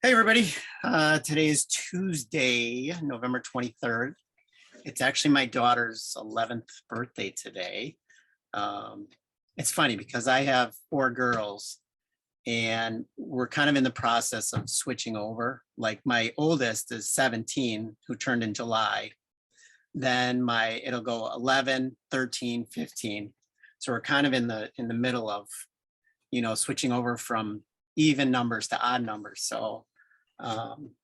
Hey everybody, today is Tuesday, November 23rd. It's actually my daughter's 11th birthday today. It's funny because I have four girls and we're kind of in the process of switching over. Like my oldest is 17, who turned in July. Then it'll go 11, 13, 15. So we're kind of in the middle of, switching over from even numbers to odd numbers. So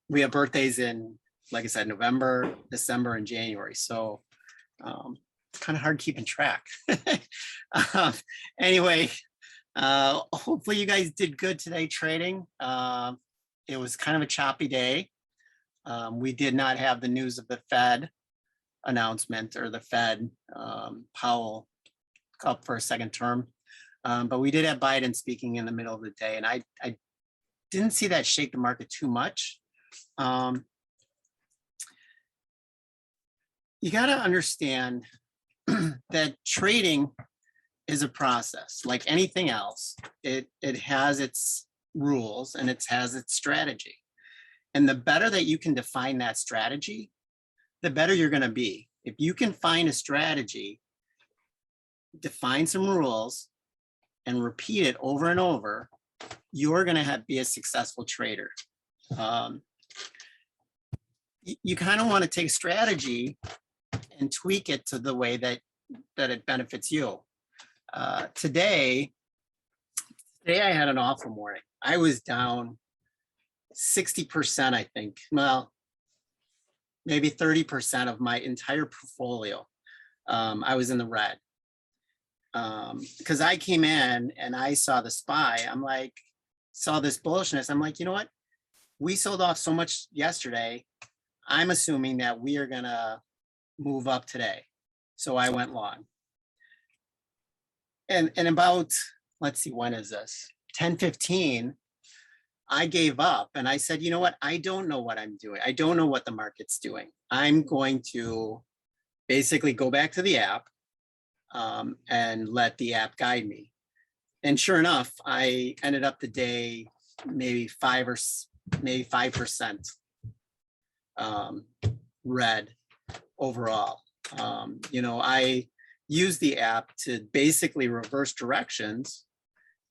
we have birthdays in, like I said, November, December, and January. So it's kind of hard keeping track. Anyway, hopefully you guys did good today trading. It was kind of a choppy day. We did not have the news of the Fed announcement or the Fed Powell up for a second term. But we did have Biden speaking in the middle of the day, and I didn't see that shake the market too much. You got to understand that trading is a process like anything else. It has its rules and it has its strategy. And the better that you can define that strategy, the better you're going to be. If you can find a strategy, define some rules, and repeat it over and over, you're going to be a successful trader. You kind of want to take a strategy and tweak it to the way that it benefits you. Today I had an awful morning. I was down 60%, I think. Well, maybe 30% of my entire portfolio. I was in the red. Because I came in and I saw the SPY. Saw this bullishness. I'm like, you know what? We sold off so much yesterday. I'm assuming that we are gonna move up today. So I went long. And about, let's see, when is this? 10:15, I gave up and I said, you know what? I don't know what I'm doing. I don't know what the market's doing. I'm going to basically go back to the app and let the app guide me. And sure enough, I ended up the day maybe 5% red overall. I use the app to basically reverse directions,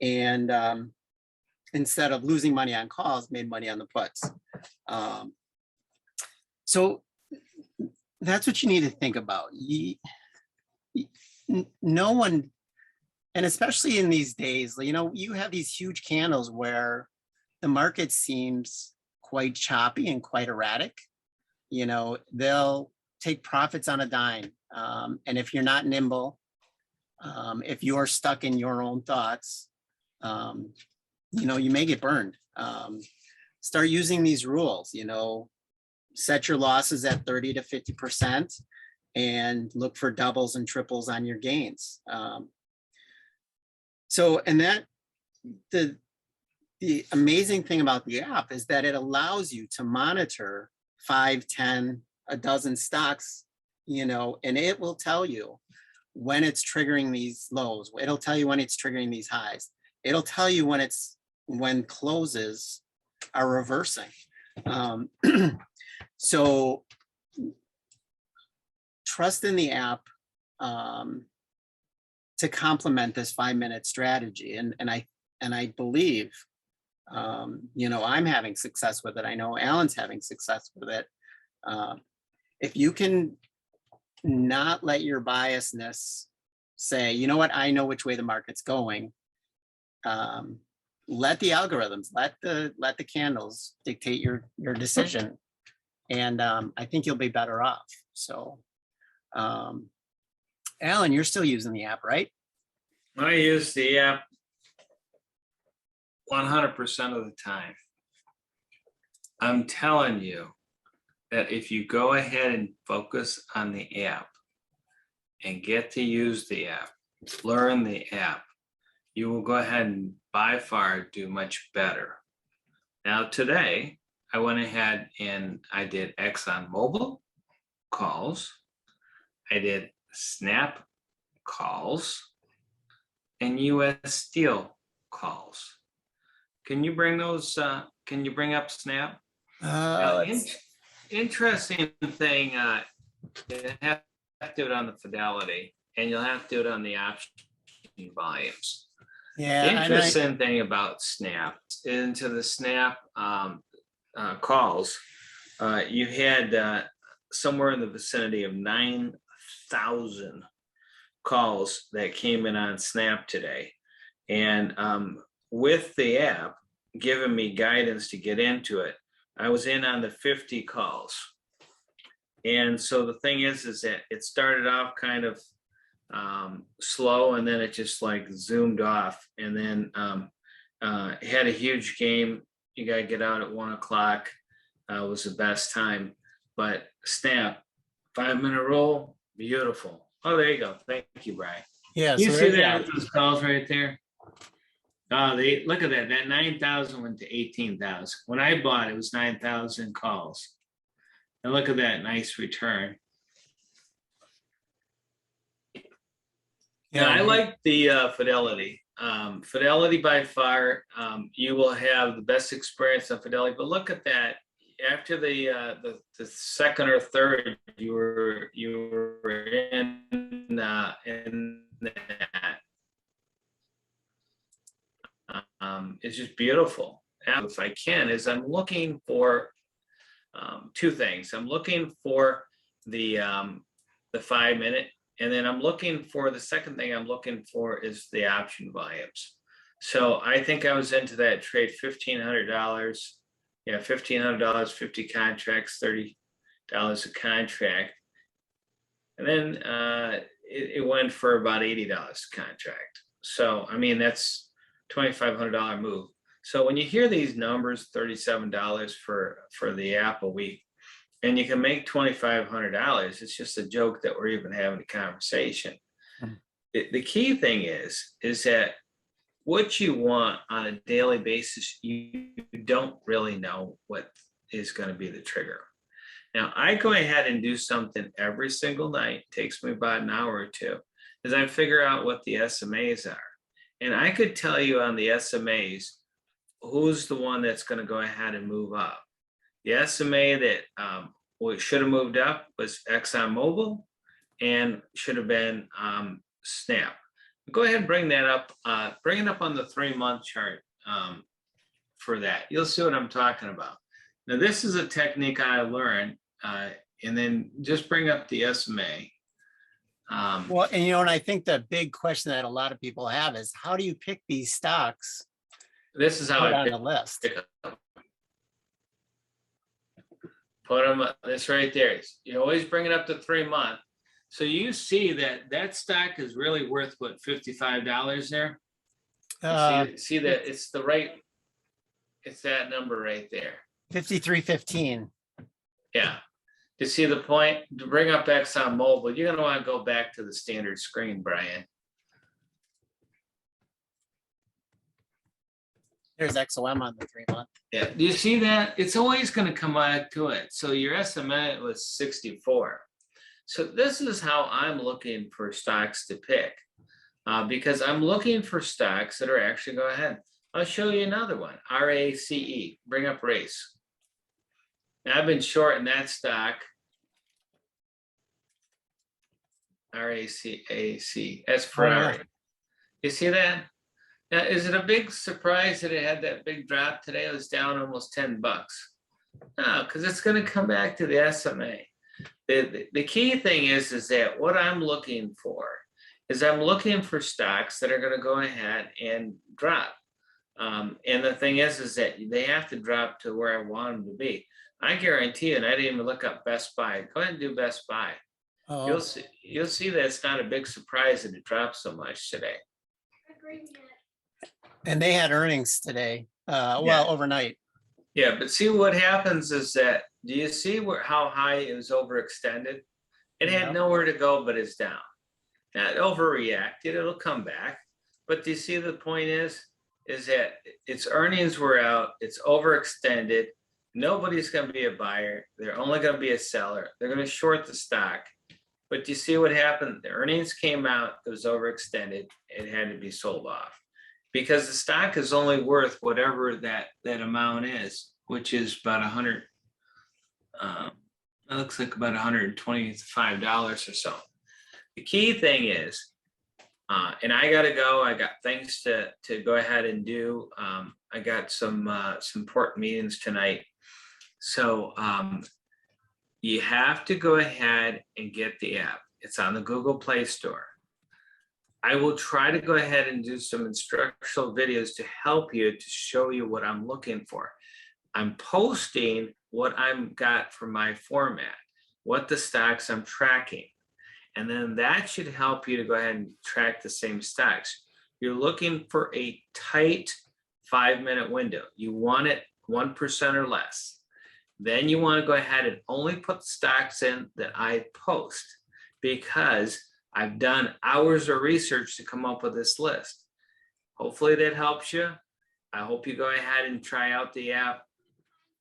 and instead of losing money on calls, made money on the puts. So that's what you need to think about. No one, and especially in these days, you have these huge candles where the market seems quite choppy and quite erratic. They'll take profits on a dime. And if you're not nimble, if you're stuck in your own thoughts, you may get burned. Start using these rules, set your losses at 30 to 50% and look for doubles and triples on your gains. The amazing thing about the app is that it allows you to monitor 5, 10, a dozen stocks, and it will tell you when it's triggering these lows. It'll tell you when it's triggering these highs. It'll tell you when closes are reversing. So trust in the app to complement this 5-minute strategy. And I believe, I'm having success with it. I know Alan's having success with it. If you can not let your biasness say, you know what, I know which way the market's going. Let the algorithms, let the candles dictate your decision. And I think you'll be better off. So, Alan, you're still using the app, right? I use the app 100% of the time. I'm telling you that if you go ahead and focus on the app and get to use the app, learn the app, you will go ahead and by far do much better. Now today, I went ahead and I did ExxonMobil calls. I did Snap calls and US Steel calls. Can you bring those to can you bring up Snap? Let's- Interesting thing, you have to do it on the Fidelity, and you'll have to do it on the option volumes. The yeah, and interesting thing about Snap, into the Snap calls, you had somewhere in the vicinity of 9,000 calls that came in on Snap today. And with the app giving me guidance to get into it, I was in on the 50 calls. And so the thing is that it started off kind of slow, and then it just like zoomed off, and then had a huge game. You got to get out at 1 o'clock. Was the best time. But Snap, 5-minute roll, beautiful. Oh, there you go. Thank you, Brian. yeah, You so see there- that with those calls right there? They look at that. That 9,000 went to 18,000. When I bought it, was 9,000 calls. And look at that nice return. Yeah, I like the Fidelity. Fidelity by far, you will have the best experience on Fidelity. But look at that. After the second or third, you were in that. It's just beautiful. And if I can, is I'm looking for two things. I'm looking for the 5-minute, and then I'm looking for the second thing I'm looking for is the option volumes. So I think I was into that trade $1,500. Yeah, $1,500, 50 contracts, $30 a contract, and then it went for about $80 a contract. So I mean that's $2,500 move. So when you hear these numbers, $37 for the app a week, and you can make $2,500, it's just a joke that we're even having a conversation. The key thing is that what you want on a daily basis, you don't really know what is going to be the trigger. Now, I go ahead and do something every single night, takes me about an hour or two, is I figure out what the SMAs are. And I could tell you on the SMAs, who's the one that's going to go ahead and move up. The SMA that should have moved up was ExxonMobil and should have been Snap. Go ahead and bring that up. Bring it up on the 3-month chart for that. You'll see what I'm talking about. Now, this is a technique I learned, and then just bring up the SMA. well, and and I think the big question that a lot of people have is how do you pick these stocks This is how put I on the list? Put them up. This right there. You always bring it up to 3-month. So you see that stock is really worth what, $55 there? See that it's the right, it's that number right there. 53.15. Yeah. To see the point, to bring up ExxonMobil, you're gonna want to go back to the standard screen, Brian. There's XOM on the 3-month. Yeah, do you see that? It's always going to come back to it. So your estimate was 64. So this is how I'm looking for stocks to pick, because I'm looking for stocks that are actually, go ahead. I'll show you another one, RACE, bring up race. Now, I've been shorting that stock, RACAC, that's Ferrari. You see that? Now, is it a big surprise that it had that big drop today? It was down almost $10. No, because it's going to come back to the SMA. The key thing is that what I'm looking for is I'm looking for stocks that are going to go ahead and drop. And the thing is that they have to drop to where I want them to be. I guarantee you, and I didn't even look up Best Buy. Go ahead and do Best Buy. Oh. You'll see that it's not a big surprise that it dropped so much today. And they had earnings today, well, overnight. Yeah, but see what happens is that, do you see how high it was overextended? It had nowhere to go, but it's down. Now, it overreacted, it'll come back. But do you see the point is that its earnings were out, it's overextended, nobody's gonna be a buyer, they're only gonna be a seller, they're gonna short the stock. But do you see what happened? The earnings came out, it was overextended, it had to be sold off. because the stock is only worth whatever that amount is, which is about 100. It looks like about $125 or so. The key thing is, and I gotta go. I got things to go ahead and do. I got some important meetings tonight, so you have to go ahead and get the app. It's on the Google Play Store. I will try to go ahead and do some instructional videos to help you, to show you what I'm looking for. I'm posting what I've got for my format, what the stocks I'm tracking. And then that should help you to go ahead and track the same stocks. You're looking for a tight 5-minute window. You want it 1% or less. Then you want to go ahead and only put stocks in that I post, because I've done hours of research to come up with this list. Hopefully that helps you. I hope you go ahead and try out the app.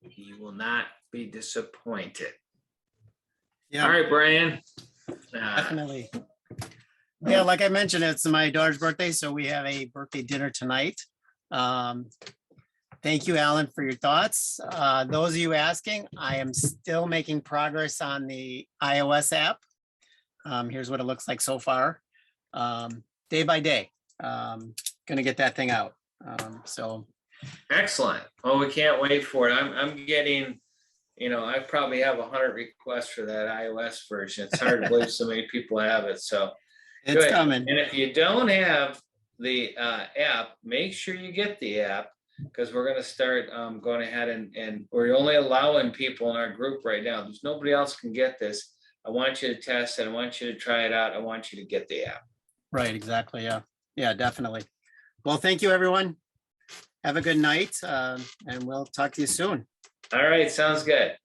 You will not be disappointed. Yeah, All right, Brian. definitely. Yeah, like I mentioned, it's my daughter's birthday, so we have a birthday dinner tonight. Thank you, Alan, for your thoughts. Those of you asking, I am still making progress on the iOS app. Here's what it looks like so far. Day by day, gonna get that thing out. So Excellent. Oh, we can't wait for it. I'm getting, I probably have 100 requests for that iOS version. It's hard to believe so many people have it. So it's good. coming. And if you don't have the app, make sure you get the app, because we're going to start going ahead and we're only allowing people in our group right now. There's nobody else can get this. I want you to test it. I want you to try it out. I want you to get the app. Right, exactly. Yeah, yeah, definitely. Well, thank you, everyone. Have a good night, and we'll talk to you soon. All right. Sounds good.